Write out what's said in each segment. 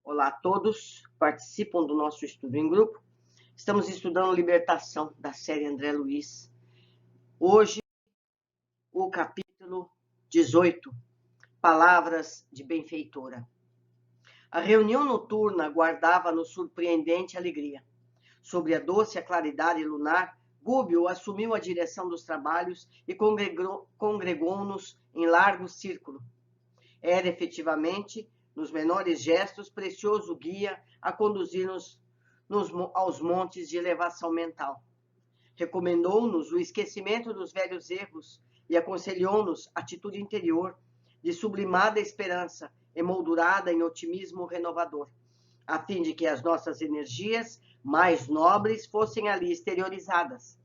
Olá a todos que participam do nosso estudo em grupo. Estamos estudando Libertação, da série André Luiz. Hoje, o capítulo 18, Palavras de Benfeitora. A reunião noturna guardava-nos surpreendente alegria. Sobre a doce claridade lunar, Gúbio assumiu a direção dos trabalhos e congregou-nos em largo círculo. Era efetivamente, nos menores gestos, precioso guia a conduzir-nos aos montes de elevação mental. Recomendou-nos o esquecimento dos velhos erros e aconselhou-nos atitude interior de sublimada esperança, emoldurada em otimismo renovador, a fim de que as nossas energias mais nobres fossem ali exteriorizadas.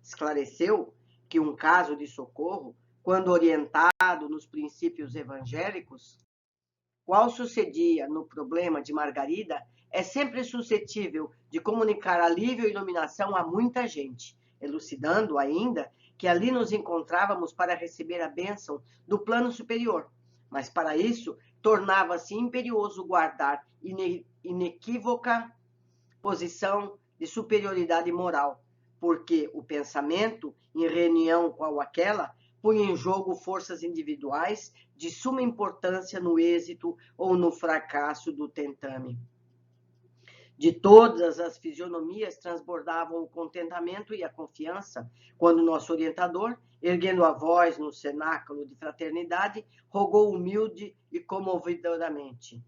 Esclareceu que um caso de socorro, quando orientado nos princípios evangélicos, qual sucedia no problema de Margarida, é sempre suscetível de comunicar alívio e iluminação a muita gente, elucidando ainda que ali nos encontrávamos para receber a bênção do plano superior, mas para isso tornava-se imperioso guardar inequívoca posição de superioridade moral, porque o pensamento, em reunião qual aquela, punha em jogo forças individuais de suma importância no êxito ou no fracasso do tentame. De todas as fisionomias transbordavam o contentamento e a confiança, quando nosso orientador, erguendo a voz no cenáculo de fraternidade, rogou humilde e comovidoramente: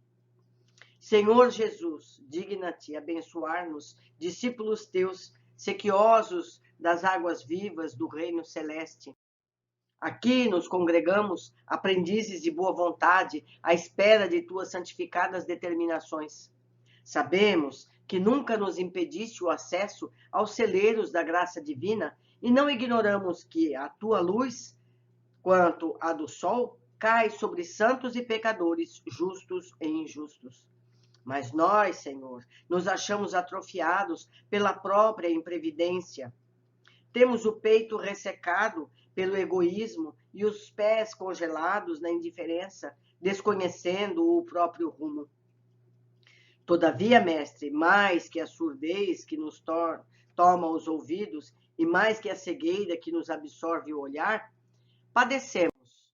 Senhor Jesus, digna-te abençoar-nos, discípulos teus, sequiosos das águas vivas do reino celeste. Aqui nos congregamos, aprendizes de boa vontade, à espera de tuas santificadas determinações. Sabemos que nunca nos impediste o acesso aos celeiros da graça divina e não ignoramos que a tua luz, quanto a do sol, cai sobre santos e pecadores, justos e injustos. Mas nós, Senhor, nos achamos atrofiados pela própria imprevidência. Temos o peito ressecado pelo egoísmo e os pés congelados na indiferença, desconhecendo o próprio rumo. Todavia, mestre, mais que a surdez que nos toma os ouvidos e mais que a cegueira que nos absorve o olhar, padecemos,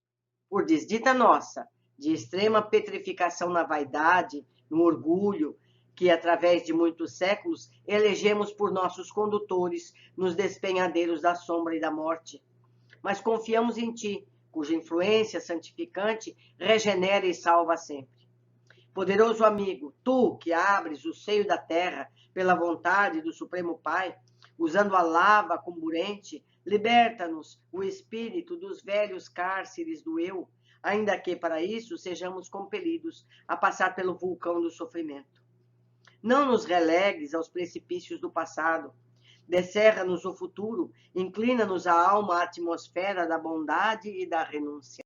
por desdita nossa, de extrema petrificação na vaidade, no orgulho, que, através de muitos séculos, elegemos por nossos condutores nos despenhadeiros da sombra e da morte. Mas confiamos em ti, cuja influência santificante regenera e salva sempre. Poderoso amigo, tu que abres o seio da terra pela vontade do Supremo Pai, usando a lava comburente, liberta-nos o espírito dos velhos cárceres do eu, ainda que para isso sejamos compelidos a passar pelo vulcão do sofrimento. Não nos relegues aos precipícios do passado. Descerra-nos o futuro, inclina-nos a alma à atmosfera da bondade e da renúncia.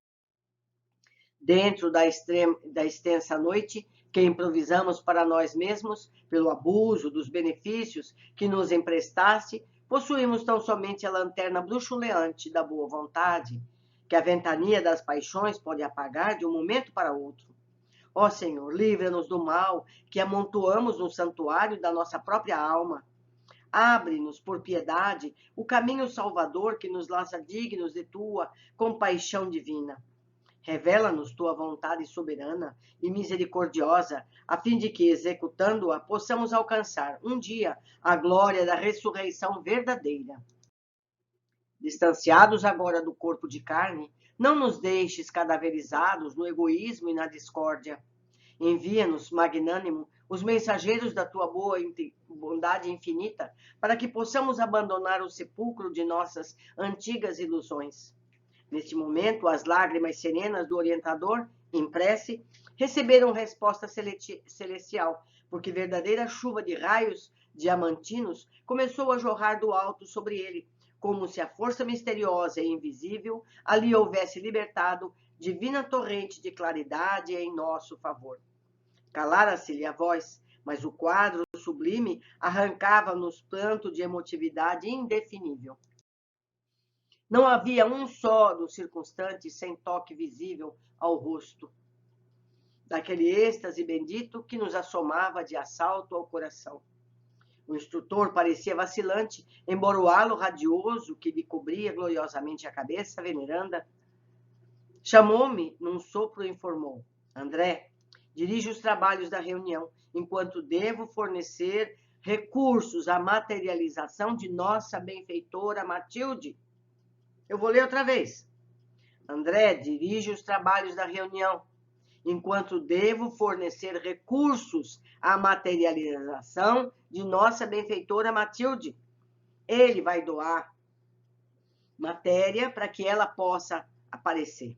Dentro da extensa noite que improvisamos para nós mesmos, pelo abuso dos benefícios que nos emprestaste, possuímos tão somente a lanterna bruxuleante da boa vontade, que a ventania das paixões pode apagar de um momento para outro. Ó Senhor, livra-nos do mal que amontoamos no santuário da nossa própria alma. Abre-nos, por piedade, o caminho salvador que nos laça dignos de tua compaixão divina. Revela-nos tua vontade soberana e misericordiosa, a fim de que, executando-a, possamos alcançar, um dia, a glória da ressurreição verdadeira. Distanciados agora do corpo de carne, não nos deixes cadaverizados no egoísmo e na discórdia. Envia-nos, magnânimo, os mensageiros da tua boa bondade infinita, para que possamos abandonar o sepulcro de nossas antigas ilusões. Neste momento, as lágrimas serenas do orientador, em prece, receberam resposta celestial, porque verdadeira chuva de raios diamantinos começou a jorrar do alto sobre ele, como se a força misteriosa e invisível ali houvesse libertado divina torrente de claridade em nosso favor. Calara-se-lhe a voz, mas o quadro sublime arrancava-nos pranto de emotividade indefinível. Não havia um só dos circunstantes sem toque visível ao rosto. daquele êxtase bendito que nos assomava de assalto ao coração. O instrutor parecia vacilante, embora o halo radioso que lhe cobria gloriosamente a cabeça veneranda. Chamou-me num sopro e informou: André, dirige os trabalhos da reunião, enquanto devo fornecer recursos à materialização de nossa benfeitora Matilde. Eu vou ler outra vez. André, dirige os trabalhos da reunião, enquanto devo fornecer recursos à materialização de nossa benfeitora Matilde. Ele vai doar matéria para que ela possa aparecer.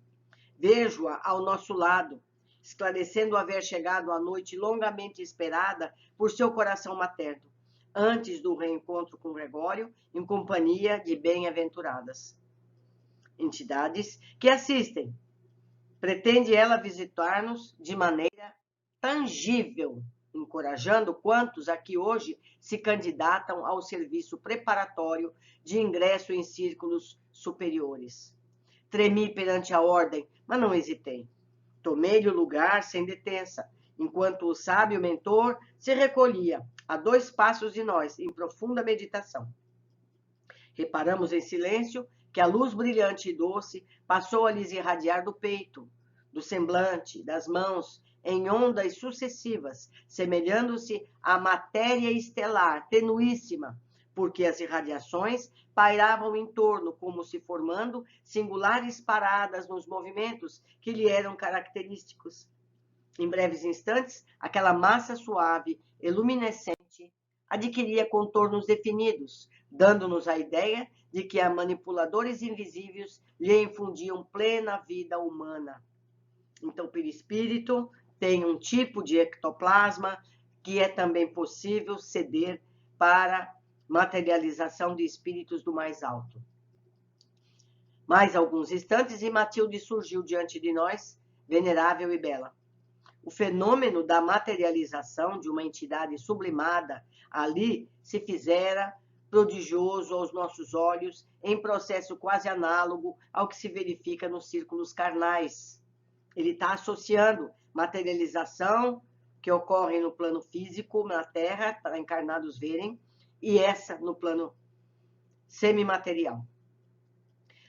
Vejo-a ao nosso lado, esclarecendo haver chegado à noite longamente esperada por seu coração materno, antes do reencontro com Gregório, em companhia de bem-aventuradas entidades que assistem. Pretende ela visitar-nos de maneira tangível, encorajando quantos aqui hoje se candidatam ao serviço preparatório de ingresso em círculos superiores. Tremi perante a ordem, mas não hesitei. Tomei-lhe o lugar sem detença, enquanto o sábio mentor se recolhia a 2 passos de nós, em profunda meditação. Reparamos em silêncio que a luz brilhante e doce passou a lhes irradiar do peito, do semblante, das mãos, em ondas sucessivas, semelhando-se à matéria estelar, tenuíssima, porque as irradiações pairavam em torno, como se formando singulares paradas nos movimentos que lhe eram característicos. Em breves instantes, aquela massa suave, iluminescente, adquiria contornos definidos, dando-nos a ideia de que a manipuladores invisíveis lhe infundiam plena vida humana. Então, o perispírito tem um tipo de ectoplasma que é também possível ceder para materialização de espíritos do mais alto. Mais alguns instantes e Matilde surgiu diante de nós, venerável e bela. O fenômeno da materialização de uma entidade sublimada ali se fizera prodigioso aos nossos olhos, em processo quase análogo ao que se verifica nos círculos carnais. Ele está associando materialização que ocorre no plano físico, na Terra, para encarnados verem, e essa no plano semimaterial.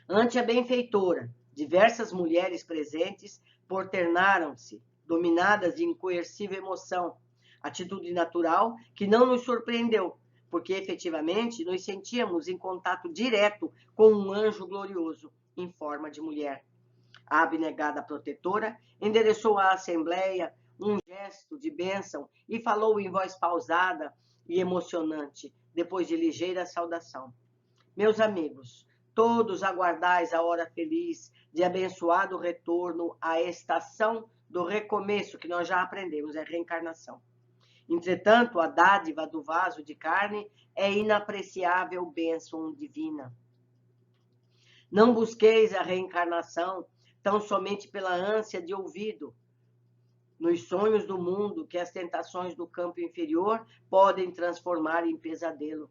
Ante a benfeitora, diversas mulheres presentes prosternaram-se, dominadas de incoercível emoção, atitude natural que não nos surpreendeu, porque efetivamente nos sentíamos em contato direto com um anjo glorioso em forma de mulher. A abnegada protetora endereçou à assembleia um gesto de bênção e falou em voz pausada e emocionante, depois de ligeira saudação. Meus amigos, todos aguardais a hora feliz de abençoado retorno à estação do recomeço, que nós já aprendemos, é reencarnação. Entretanto, a dádiva do vaso de carne é inapreciável bênção divina. Não busqueis a reencarnação tão somente pela ânsia de ouvido, nos sonhos do mundo que as tentações do campo inferior podem transformar em pesadelo.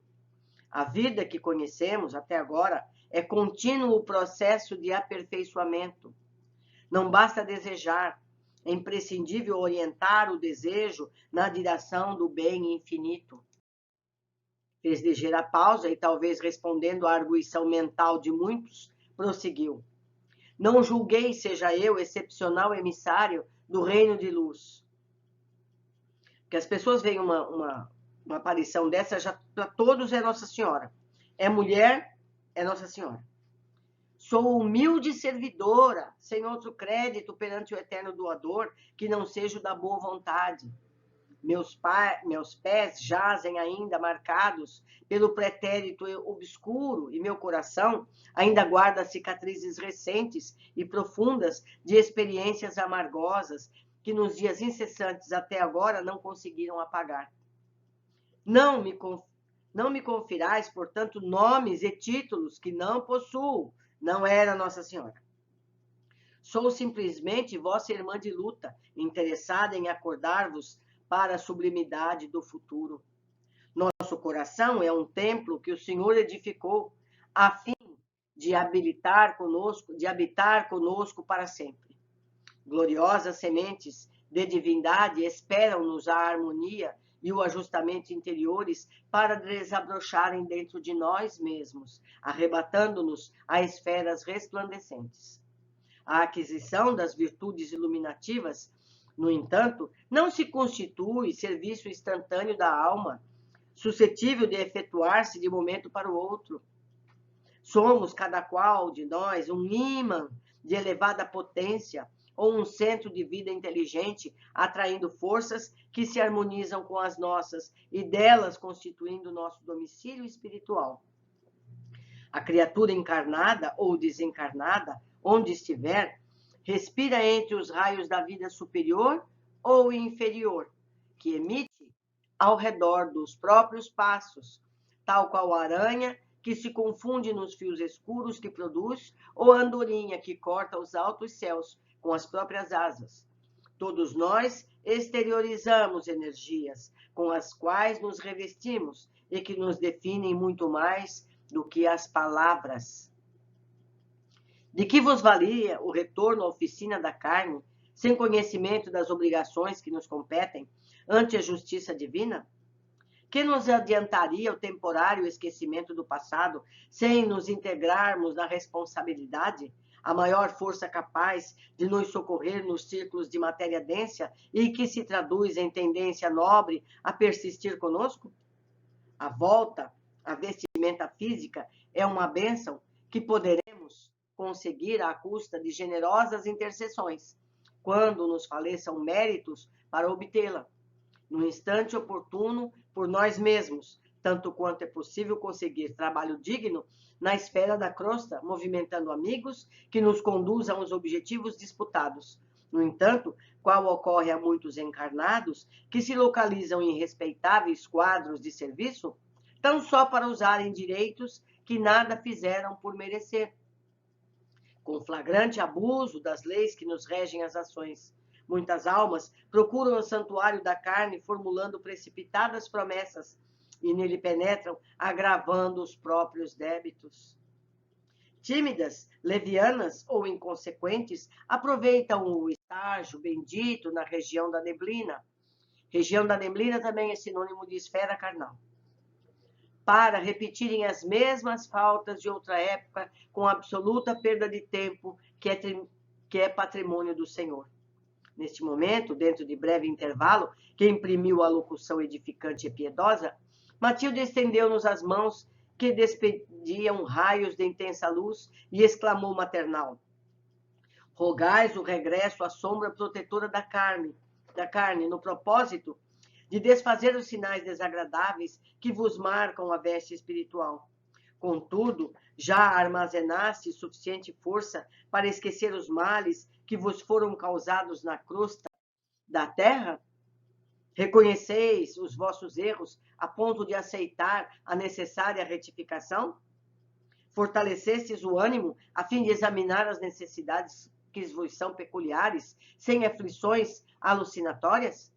A vida que conhecemos até agora é contínuo processo de aperfeiçoamento. Não basta desejar, é imprescindível orientar o desejo na direção do bem infinito. Fez ligeira pausa e, talvez respondendo à arguição mental de muitos, prosseguiu. Não julguei seja eu excepcional emissário do reino de luz. Porque as pessoas veem uma aparição dessa, já para todos é Nossa Senhora. É mulher, é Nossa Senhora. Sou humilde servidora, sem outro crédito perante o eterno doador, que não seja o da boa vontade. Meus pés jazem ainda marcados pelo pretérito obscuro e meu coração ainda guarda cicatrizes recentes e profundas de experiências amargosas que nos dias incessantes até agora não conseguiram apagar. Não me confirais, portanto, nomes e títulos que não possuo. Não era Nossa Senhora. Sou simplesmente vossa irmã de luta, interessada em acordar-vos para a sublimidade do futuro. Nosso coração é um templo que o Senhor edificou a fim de habitar conosco para sempre. Gloriosas sementes de divindade esperam-nos a harmonia e o ajustamento interiores para desabrocharem dentro de nós mesmos, arrebatando-nos a esferas resplandecentes. A aquisição das virtudes iluminativas, no entanto, não se constitui serviço instantâneo da alma, suscetível de efetuar-se de momento para o outro. Somos, cada qual de nós, um ímã de elevada potência ou um centro de vida inteligente, atraindo forças que se harmonizam com as nossas e delas constituindo nosso domicílio espiritual. A criatura encarnada ou desencarnada, onde estiver, respira entre os raios da vida superior ou inferior, que emite ao redor dos próprios passos, tal qual a aranha que se confunde nos fios escuros que produz, ou a andorinha que corta os altos céus com as próprias asas. Todos nós exteriorizamos energias com as quais nos revestimos e que nos definem muito mais do que as palavras. De que vos valia o retorno à oficina da carne, sem conhecimento das obrigações que nos competem, ante a justiça divina? Que nos adiantaria o temporário esquecimento do passado, sem nos integrarmos na responsabilidade, a maior força capaz de nos socorrer nos círculos de matéria densa e que se traduz em tendência nobre a persistir conosco? A volta à vestimenta física é uma bênção que poderemos conseguir à custa de generosas intercessões, quando nos faleçam méritos para obtê-la, no instante oportuno por nós mesmos, tanto quanto é possível conseguir trabalho digno na esfera da crosta, movimentando amigos que nos conduzam aos objetivos disputados. No entanto, qual ocorre a muitos encarnados que se localizam em respeitáveis quadros de serviço, tão só para usarem direitos que nada fizeram por merecer, com flagrante abuso das leis que nos regem as ações. Muitas almas procuram o santuário da carne formulando precipitadas promessas e nele penetram agravando os próprios débitos. Tímidas, levianas ou inconsequentes aproveitam o estágio bendito na região da neblina. Região da neblina também é sinônimo de esfera carnal, para repetirem as mesmas faltas de outra época com absoluta perda de tempo que é patrimônio do Senhor. Neste momento, dentro de breve intervalo, que imprimiu a locução edificante e piedosa, Matilde estendeu-nos as mãos que despediam raios de intensa luz e exclamou maternal: rogais o regresso à sombra protetora da carne, no propósito de desfazer os sinais desagradáveis que vos marcam a veste espiritual. Contudo, já armazenaste suficiente força para esquecer os males que vos foram causados na crosta da terra? Reconheceis os vossos erros a ponto de aceitar a necessária retificação? Fortalecestes o ânimo a fim de examinar as necessidades que vos são peculiares, sem aflições alucinatórias?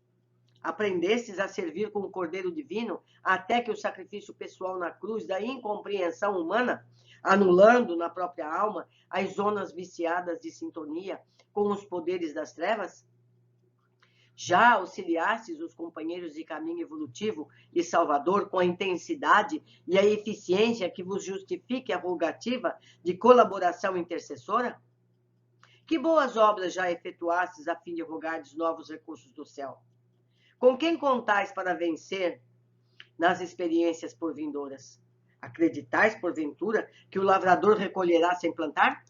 Aprendestes a servir com o Cordeiro Divino até que o sacrifício pessoal na cruz da incompreensão humana, anulando na própria alma as zonas viciadas de sintonia com os poderes das trevas? Já auxiliastes os companheiros de caminho evolutivo e salvador com a intensidade e a eficiência que vos justifique a rogativa de colaboração intercessora? Que boas obras já efetuastes a fim de rogardes novos recursos do céu? Com quem contais para vencer nas experiências por vindouras? Acreditais, porventura, que o lavrador recolherá sem plantar?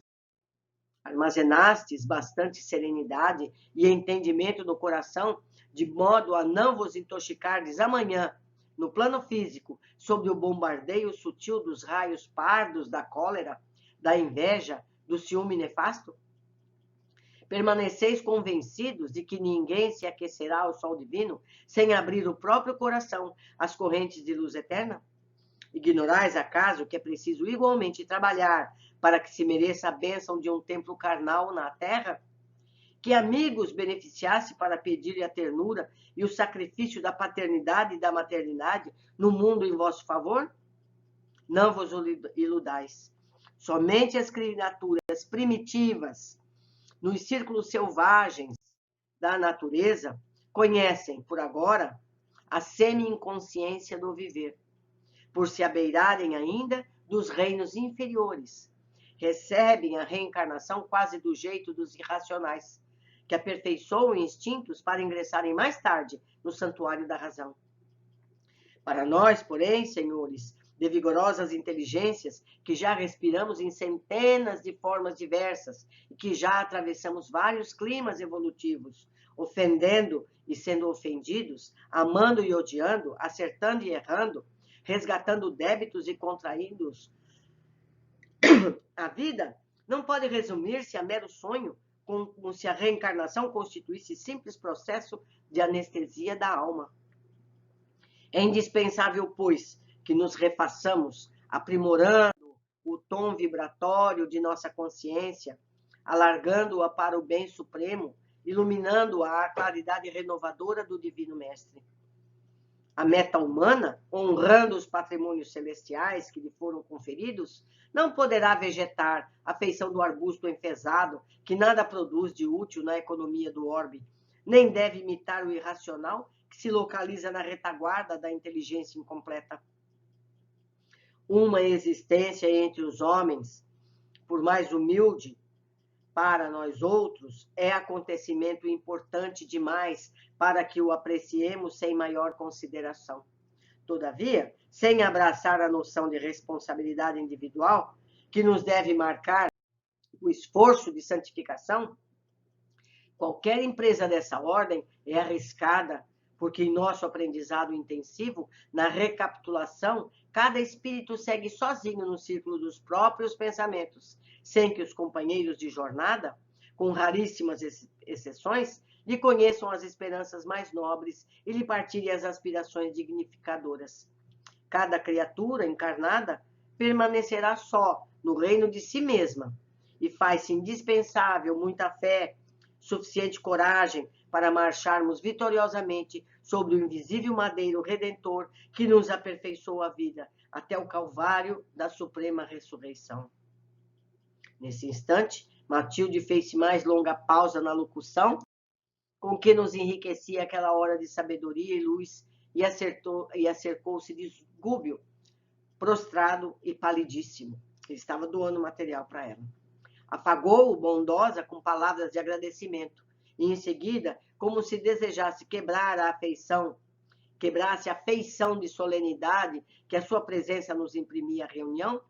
Armazenastes bastante serenidade e entendimento no coração, de modo a não vos intoxicardes amanhã, no plano físico, sob o bombardeio sutil dos raios pardos da cólera, da inveja, do ciúme nefasto? Permaneceis convencidos de que ninguém se aquecerá ao sol divino sem abrir o próprio coração às correntes de luz eterna? Ignorais, acaso, que é preciso igualmente trabalhar para que se mereça a bênção de um templo carnal na terra? Que amigos beneficiasse para pedir-lhe a ternura e o sacrifício da paternidade e da maternidade no mundo em vosso favor? Não vos iludais. Somente as criaturas primitivas, nos círculos selvagens da natureza conhecem, por agora, a semi-inconsciência do viver, por se abeirarem ainda dos reinos inferiores. Recebem a reencarnação quase do jeito dos irracionais, que aperfeiçoam instintos para ingressarem mais tarde no santuário da razão. Para nós, porém, senhores, de vigorosas inteligências, que já respiramos em centenas de formas diversas e que já atravessamos vários climas evolutivos, ofendendo e sendo ofendidos, amando e odiando, acertando e errando, resgatando débitos e contraindo-os, a vida não pode resumir-se a mero sonho, como se a reencarnação constituísse simples processo de anestesia da alma. É indispensável, pois, que nos refaçamos, aprimorando o tom vibratório de nossa consciência, alargando-a para o bem supremo, iluminando-a à claridade renovadora do Divino Mestre. A meta humana, honrando os patrimônios celestiais que lhe foram conferidos, não poderá vegetar à feição do arbusto enfesado, que nada produz de útil na economia do orbe, nem deve imitar o irracional que se localiza na retaguarda da inteligência incompleta. Uma existência entre os homens, por mais humilde para nós outros, é acontecimento importante demais para que o apreciemos sem maior consideração. Todavia, sem abraçar a noção de responsabilidade individual, que nos deve marcar o esforço de santificação, qualquer empresa dessa ordem é arriscada, porque em nosso aprendizado intensivo, na recapitulação, cada espírito segue sozinho no círculo dos próprios pensamentos, sem que os companheiros de jornada, com raríssimas exceções, lhe conheçam as esperanças mais nobres e lhe partilhem as aspirações dignificadoras. Cada criatura encarnada permanecerá só no reino de si mesma e faz-se indispensável muita fé, suficiente coragem para marcharmos vitoriosamente sobre o invisível madeiro redentor que nos aperfeiçoa a vida até o calvário da suprema ressurreição. Nesse instante, Matilde fez-se mais longa pausa na locução, com que nos enriquecia aquela hora de sabedoria e luz, e acercou-se de Gúbio, prostrado e palidíssimo. Ele estava doando material para ela. Afagou-o, bondosa, com palavras de agradecimento, e em seguida, como se desejasse quebrasse a feição de solenidade que a sua presença nos imprimia à reunião,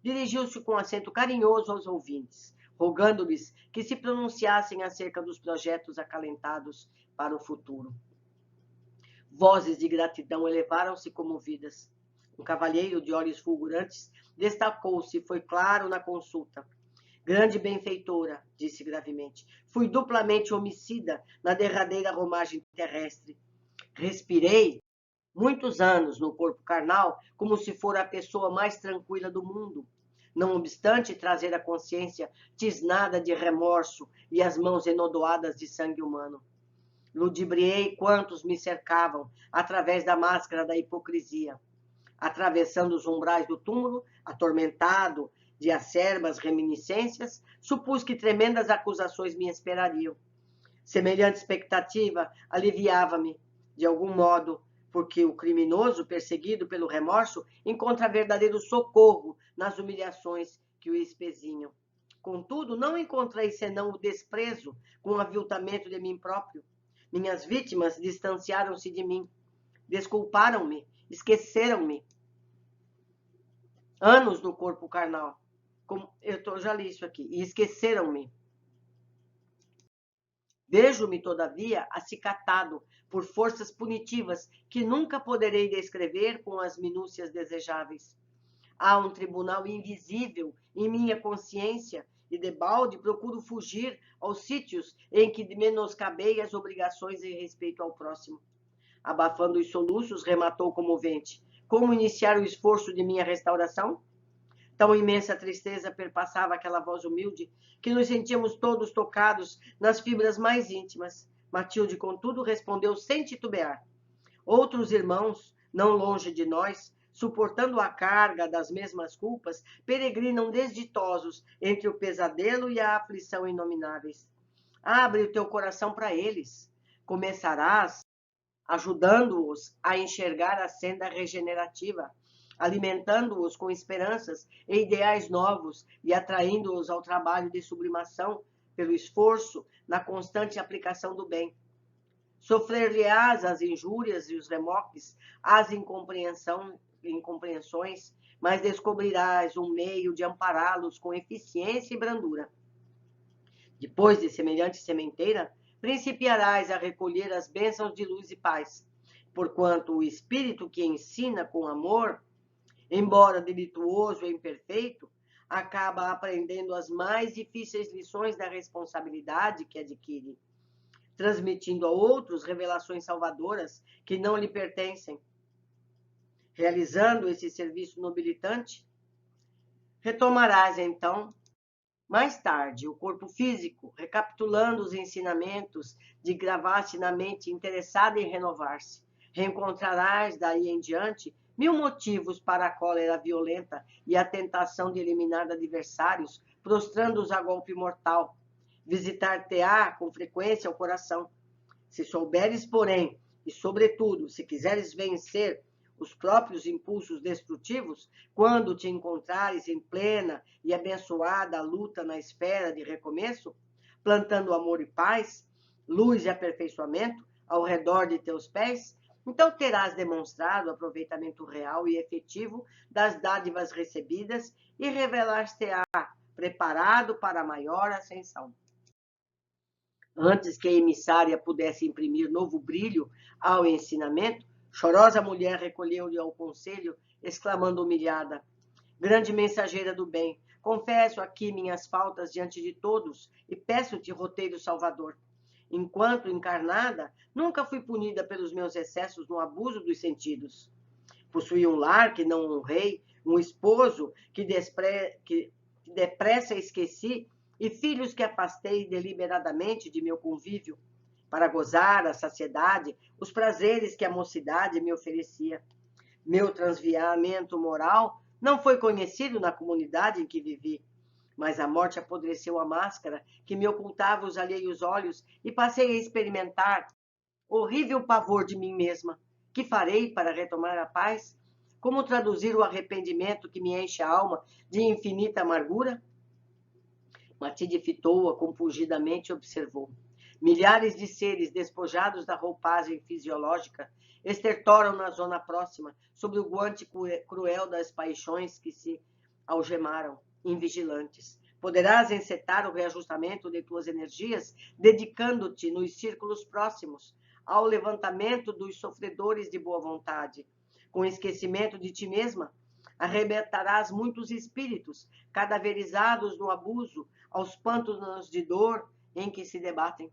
dirigiu-se com acento carinhoso aos ouvintes, rogando-lhes que se pronunciassem acerca dos projetos acalentados para o futuro. Vozes de gratidão elevaram-se comovidas. Um cavalheiro de olhos fulgurantes destacou-se e foi claro na consulta. Grande benfeitora, disse gravemente, fui duplamente homicida na derradeira romagem terrestre. Respirei muitos anos no corpo carnal como se fora a pessoa mais tranquila do mundo. Não obstante trazer a consciência tisnada de remorso e as mãos enodoadas de sangue humano. Ludibriei quantos me cercavam através da máscara da hipocrisia. Atravessando os umbrais do túmulo, atormentado de acerbas reminiscências, supus que tremendas acusações me esperariam. Semelhante expectativa aliviava-me, de algum modo, porque o criminoso, perseguido pelo remorso, encontra verdadeiro socorro nas humilhações que o espezinham. Contudo, não encontrei senão o desprezo com o aviltamento de mim próprio. Minhas vítimas distanciaram-se de mim, desculparam-me, esqueceram-me. Anos no corpo carnal. Eu já li isso aqui. E esqueceram-me. Vejo-me, todavia, acicatado por forças punitivas que nunca poderei descrever com as minúcias desejáveis. Há um tribunal invisível em minha consciência e, debalde, procuro fugir aos sítios em que menoscabei as obrigações em respeito ao próximo. Abafando os soluços, rematou comovente. Como iniciar o esforço de minha restauração? Tão imensa tristeza perpassava aquela voz humilde que nos sentíamos todos tocados nas fibras mais íntimas. Matilde, contudo, respondeu sem titubear. Outros irmãos, não longe de nós, suportando a carga das mesmas culpas, peregrinam desditosos entre o pesadelo e a aflição inomináveis. Abre o teu coração para eles. Começarás ajudando-os a enxergar a senda regenerativa, alimentando-os com esperanças e ideais novos e atraindo-os ao trabalho de sublimação pelo esforço na constante aplicação do bem. Sofrer-lhe-ás as injúrias e os remoques, as incompreensões, mas descobrirás um meio de ampará-los com eficiência e brandura. Depois de semelhante sementeira, principiarás a recolher as bênçãos de luz e paz, porquanto o Espírito que ensina com amor, embora delituoso e imperfeito, acaba aprendendo as mais difíceis lições da responsabilidade que adquire, transmitindo a outros revelações salvadoras que não lhe pertencem. Realizando esse serviço nobilitante, retomarás então mais tarde, o corpo físico, recapitulando os ensinamentos de gravaste na mente interessada em renovar-se. Reencontrarás, daí em diante, 1000 motivos para a cólera violenta e a tentação de eliminar adversários, prostrando-os a golpe mortal. Visitar-te-á com frequência o coração. Se souberes, porém, e sobretudo, se quiseres vencer os próprios impulsos destrutivos, quando te encontrares em plena e abençoada luta na esfera de recomeço, plantando amor e paz, luz e aperfeiçoamento ao redor de teus pés, então terás demonstrado o aproveitamento real e efetivo das dádivas recebidas e revelar-te-á preparado para a maior ascensão. Antes que a emissária pudesse imprimir novo brilho ao ensinamento, chorosa mulher recolheu-lhe ao conselho, exclamando humilhada: grande mensageira do bem, confesso aqui minhas faltas diante de todos e peço-te roteiro salvador. Enquanto encarnada, nunca fui punida pelos meus excessos no abuso dos sentidos. Possuí um lar que não honrei, um esposo que depressa esqueci e filhos que afastei deliberadamente de meu convívio, para gozar a saciedade, os prazeres que a mocidade me oferecia. Meu transviamento moral não foi conhecido na comunidade em que vivi, mas a morte apodreceu a máscara que me ocultava os alheios olhos e passei a experimentar horrível pavor de mim mesma. Que farei para retomar a paz? Como traduzir o arrependimento que me enche a alma de infinita amargura? Matilde fitou-a compungidamente e observou. Milhares de seres despojados da roupagem fisiológica estertoram na zona próxima, sob o guante cruel das paixões que se algemaram, invigilantes. Poderás encetar o reajustamento de tuas energias, dedicando-te nos círculos próximos ao levantamento dos sofredores de boa vontade. Com esquecimento de ti mesma, arrebatarás muitos espíritos, cadaverizados no abuso, aos pântanos de dor em que se debatem.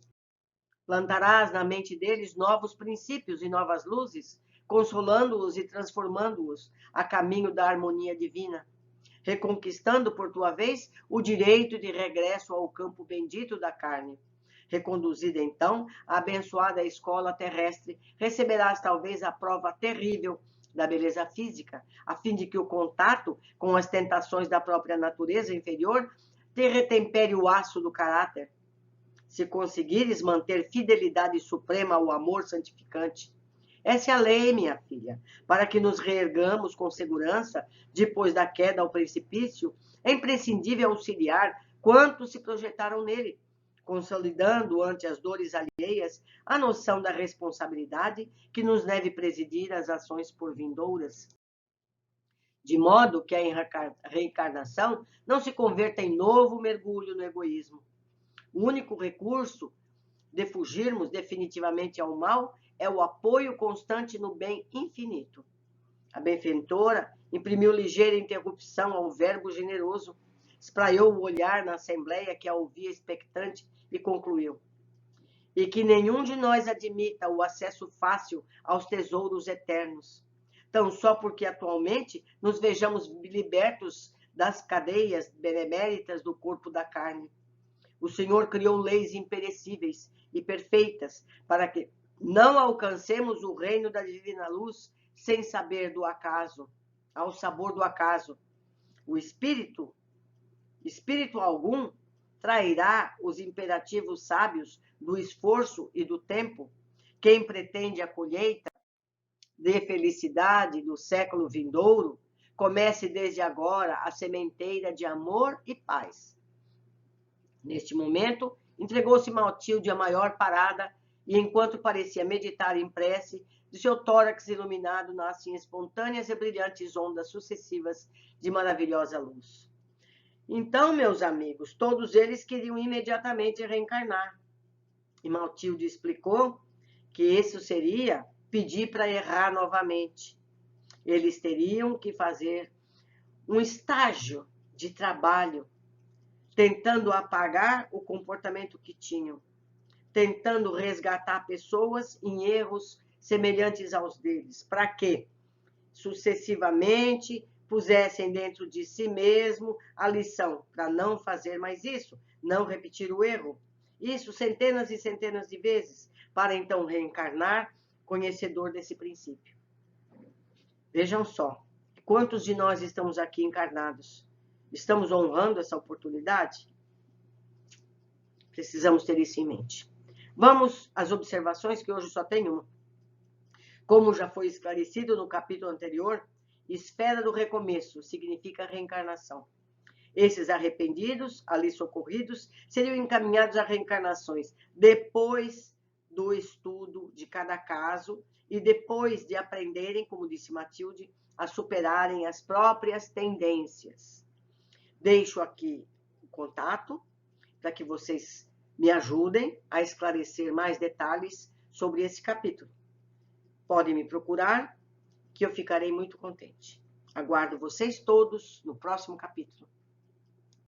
Plantarás na mente deles novos princípios e novas luzes, consolando-os e transformando-os a caminho da harmonia divina, reconquistando por tua vez o direito de regresso ao campo bendito da carne. Reconduzida então à abençoada escola terrestre, receberás talvez a prova terrível da beleza física, a fim de que o contato com as tentações da própria natureza inferior te retempere o aço do caráter. Se conseguires manter fidelidade suprema ao amor santificante. Essa é a lei, minha filha, para que nos reergamos com segurança depois da queda ao precipício, é imprescindível auxiliar quantos se projetaram nele, consolidando ante as dores alheias a noção da responsabilidade que nos deve presidir as ações por vindouras, de modo que a reencarnação não se converta em novo mergulho no egoísmo. O único recurso de fugirmos definitivamente ao mal é o apoio constante no bem infinito. A benfeitora imprimiu ligeira interrupção ao verbo generoso, espraiou o olhar na assembleia que a ouvia expectante e concluiu: e que nenhum de nós admita o acesso fácil aos tesouros eternos, tão só porque atualmente nos vejamos libertos das cadeias beneméritas do corpo da carne. O Senhor criou leis imperecíveis e perfeitas para que não alcancemos o reino da divina luz sem saber do acaso, ao sabor do acaso. O espírito algum, trairá os imperativos sábios do esforço e do tempo? Quem pretende a colheita de felicidade do século vindouro, comece desde agora a sementeira de amor e paz. Neste momento, entregou-se Matilde à maior parada, e enquanto parecia meditar em prece, de seu tórax iluminado nascem espontâneas e brilhantes ondas sucessivas de maravilhosa luz. Então, meus amigos, todos eles queriam imediatamente reencarnar. E Matilde explicou que isso seria pedir para errar novamente. Eles teriam que fazer um estágio de trabalho, tentando apagar o comportamento que tinham, tentando resgatar pessoas em erros semelhantes aos deles, para que sucessivamente pusessem dentro de si mesmo a lição para não fazer mais isso, não repetir o erro. Isso centenas e centenas de vezes, para então reencarnar conhecedor desse princípio. Vejam só, quantos de nós estamos aqui encarnados? Estamos honrando essa oportunidade? Precisamos ter isso em mente. Vamos às observações, que hoje só tem uma. Como já foi esclarecido no capítulo anterior, esfera do recomeço significa reencarnação. Esses arrependidos, ali socorridos, seriam encaminhados a reencarnações depois do estudo de cada caso e depois de aprenderem, como disse Matilde, a superarem as próprias tendências. Deixo aqui o contato para que vocês me ajudem a esclarecer mais detalhes sobre esse capítulo. Podem me procurar, que eu ficarei muito contente. Aguardo vocês todos no próximo capítulo.